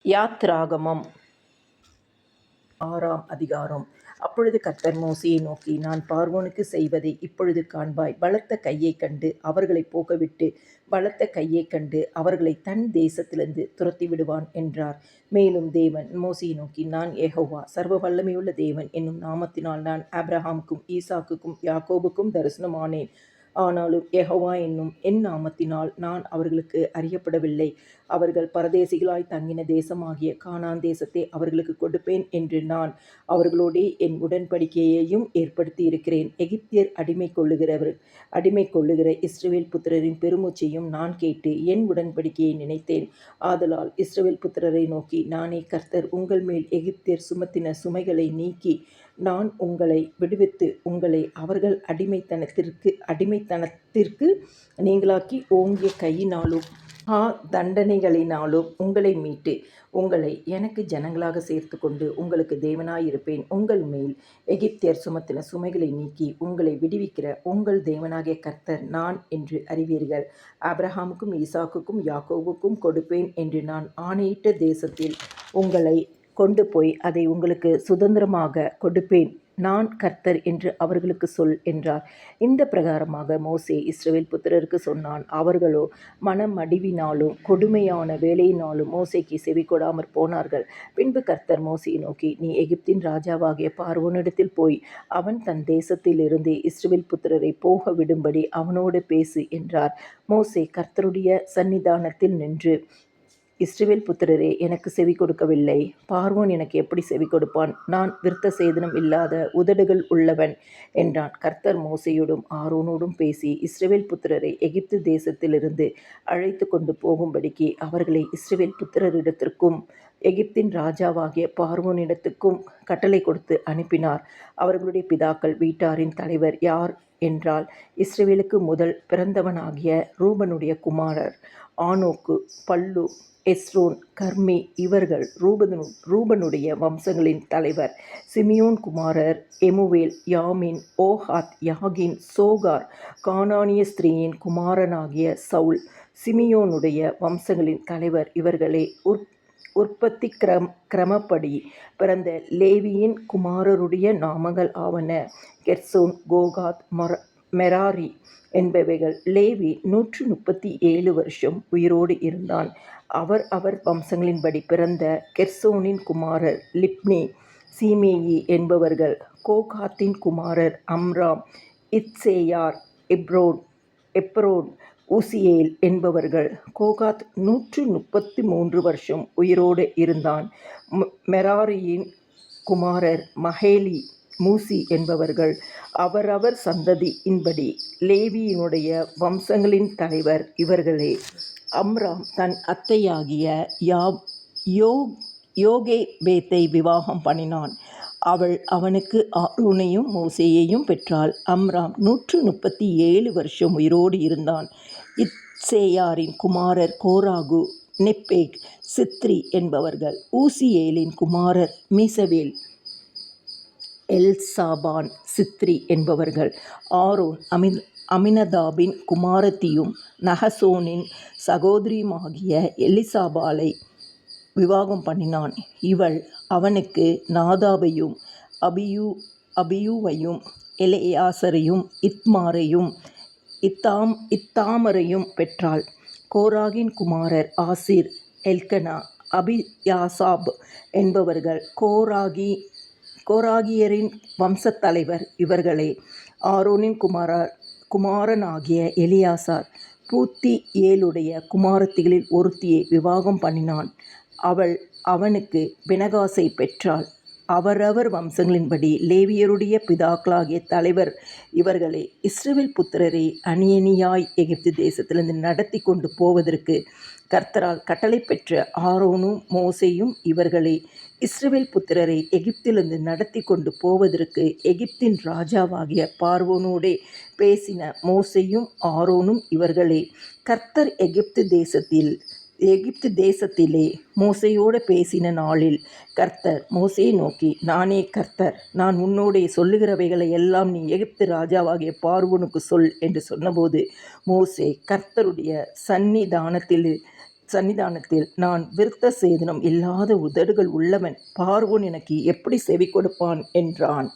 யாத்ராகமம் 6ஆம் அதிகாரம். அப்பொழுது கர்த்தர் மோசேயை நோக்கி, நான் பார்வோனுக்கு செய்வதை இப்பொழுது காண்பாய். பலத்த கையைக் கண்டு அவர்களைப் போகவிட்டு, பலத்த கையைக் கண்டு அவர்களை தன் தேசத்திலிருந்து துரத்தி விடுவான் என்றார். மேலும் தேவன் மோசேயை நோக்கி, நான் யெகோவா சர்வ வல்லமையுள்ள தேவன் என்னும் நாமத்தினால் நான் ஆபிரகாமுக்கும் ஈசாக்குக்கும் யாக்கோபுக்கும் தரிசனமானேன். ஆனாலும் யெகோவா என்னும் என் நாமத்தினால் நான் அவர்களுக்கு அறியப்படவில்லை. அவர்கள் பரதேசிகளாய் தங்கின தேசமாகிய கானான் தேசத்தை அவர்களுக்கு கொடுப்பேன் என்று நான் அவர்களோடே என் உடன்படிக்கையையும் ஏற்படுத்தி இருக்கிறேன். எகிப்தியர் அடிமை கொள்ளுகிற இஸ்ரவேல் புத்திரரின் பெருமூச்சையும் நான் கேட்டு என் உடன்படிக்கையை நினைத்தேன். ஆதலால் இஸ்ரவேல் புத்திரரை நோக்கி, நானே கர்த்தர். உங்கள் மேல் எகிப்தியர் சுமத்தின சுமைகளை நீக்கி நான் உங்களை விடுவித்து உங்களை அவர்கள் அடிமைத்தனத்திற்கு நீங்களாக்கி ஓங்கிய கையினாலும் தண்டனைகளினாலும் உங்களை மீட்டு உங்களை எனக்கு ஜனங்களாக சேர்த்து கொண்டு உங்களுக்கு தேவனாயிருப்பேன். உங்கள் மேல் எகிப்தியர் சுமத்தின சுமைகளை நீக்கி உங்களை விடுவிக்கிற உங்கள் தேவனாகிய கர்த்தர் நான் என்று அறிவீர்கள். ஆபிரகாமுக்கும் ஈசாக்குக்கும் யாக்கோபுக்கும் கொடுப்பேன் என்று நான் ஆணையிட்ட தேசத்தில் உங்களை கொண்டு போய் அதை உங்களுக்கு சுதந்திரமாக கொடுப்பேன். நான் கர்த்தர் என்று அவர்களுக்கு சொல் என்றார். இந்த பிரகாரமாக மோசே இஸ்ரவேல் புத்திரருக்கு சொன்னான். அவர்களோ மனமடிவினாலும் கொடுமையான வேலையினாலும் மோசேக்கு செவி கொடாமற் போனார்கள். பின்பு கர்த்தர் மோசேயை நோக்கி, நீ எகிப்தின் ராஜாவாகிய பார்வோனிடத்தில் போய் அவன் தன் தேசத்திலிருந்து இஸ்ரவேல் புத்திரரை போக விடும்படி அவனோடு பேசு என்றார். மோசே கர்த்தருடைய சந்நிதானத்தில் நின்று, இஸ்ரவேல் புத்திரரே எனக்கு செவி கொடுக்கவில்லை. பார்வோன் எனக்கு எப்படி செவி கொடுப்பான்? நான் விருத்த சேதனம் இல்லாத உதடுகள் உள்ளவன் என்றான். கர்த்தர் மோசேயோடும் ஆரோனோடும் பேசி இஸ்ரவேல் புத்திரரை எகிப்து தேசத்திலிருந்து அழைத்து கொண்டு போகும்படிக்கு அவர்களை இஸ்ரவேல் புத்திரரிடத்திற்கும் எகிப்தின் ராஜாவாகிய பார்வோனிடத்துக்கும் கட்டளை கொடுத்து அனுப்பினார். அவர்களுடைய பிதாக்கள் வீட்டாரின் தலைவர் யார் என்றால், இஸ்ரவேலுக்கு முதல் பிறந்தவனாகிய ரூபனுடைய குமாரர் ஆனோக்கு, பல்லு, எஸ்ரோன், கர்மி இவர்கள் ரூபனுடைய வம்சங்களின் தலைவர். சிமியோன் குமாரர் எமுவேல், யாமின், ஓஹாத், யாகின், சோகார், கானானிய ஸ்திரீயின் குமாரனாகிய சவுல். சிமியோனுடைய வம்சங்களின் தலைவர் இவர்களே. உற்பத்தி கிரமப்படி பிறந்த லேவியின் குமாரருடைய நாமங்கள் ஆவன: கெர்சோன், கோகாத், மெராரி என்பவைகள். லேவி 137 வருஷம் உயிரோடு இருந்தான். அவர் வம்சங்களின்படி பிறந்த கெர்சோனின் குமாரர் லிப்னி, சீமேயி என்பவர்கள். கோகாத்தின் குமாரர் அம்ராம், இத்சேயார், எப்ரோன், ஊசியேல் என்பவர்கள். கோகாத் 133 வருஷம் உயிரோடு இருந்தான். மெராரியின் குமாரர் மகேலி, மூசி என்பவர்கள். அவரவர் சந்ததியின்படி லேவியினுடைய வம்சங்களின் தலைவர் இவர்களே. அம்ராம் தன் அத்தையாகிய யோகேபேத்தை விவாகம் பண்ணினான். அவள் அவனுக்கு ஆரோனையும் மோசேயையும் பெற்றாள். அம்ராம் 137 வருஷம் உயிரோடு இருந்தான். இத்சேயாரின் குமாரர் கோராகு, நெப்பேக், சித்ரி என்பவர்கள். ஊசியேலின் குமாரர் மீசவேல், எல்சாபான், சித்ரி என்பவர்கள். ஆரோன் அமினதாபின் குமாரத்தியும் நகசோனின் சகோதரியுமாகிய எலிசாபாலை விவாகம் பண்ணினான். இவள் அவனுக்கு நாதாபையும் அபியூவையும் எலெயாசரையும் இத்மாரையும் இத்தாமரையும் பெற்றாள். கோராகின் குமாரர் ஆசீர், எல்கனா, அபியாசாப் என்பவர்கள். கோராகியரின் வம்சத்தலைவர் இவர்களே. ஆரோனின் குமாரனாகிய எலியாசார் பூத்தியேலுடைய குமாரத்திகளில் ஒருத்தியை விவாகம் பண்ணினான். அவள் அவனுக்கு பினகாசை பெற்றாள். அவரவர் வம்சங்களின்படி லேவியருடைய பிதாக்களாகிய தலைவர் இவர்களே. இஸ்ரவேல் புத்திரரை அணியணியாய் எகிப்து தேசத்திலிருந்து நடத்தி கொண்டு போவதற்கு கர்த்தரால் கட்டளை பெற்ற ஆரோனும் மோசேயும் இவர்களே. இஸ்ரவேல் புத்திரரை எகிப்திலிருந்து நடத்தி கொண்டு போவதற்கு எகிப்தின் ராஜாவாகிய பார்வோனோடே பேசின மோசேயும் ஆரோனும் இவர்களே. கர்த்தர் எகிப்து தேசத்திலே மோசேயோடு பேசின நாளில் கர்த்தர் மோசேயை நோக்கி, நானே கர்த்தர். நான் உன்னோடே சொல்லுகிறவைகளை எல்லாம் நீ எகிப்து ராஜாவாகிய பார்வோனுக்கு சொல் என்று சொன்னபோது மோசே கர்த்தருடைய சன்னிதானத்தில் நான் விருத்த சேதனம் இல்லாத உதடுகள் உள்ளவன், பார்வோன் எனக்கு எப்படி செவி கொடுப்பான் என்றான்.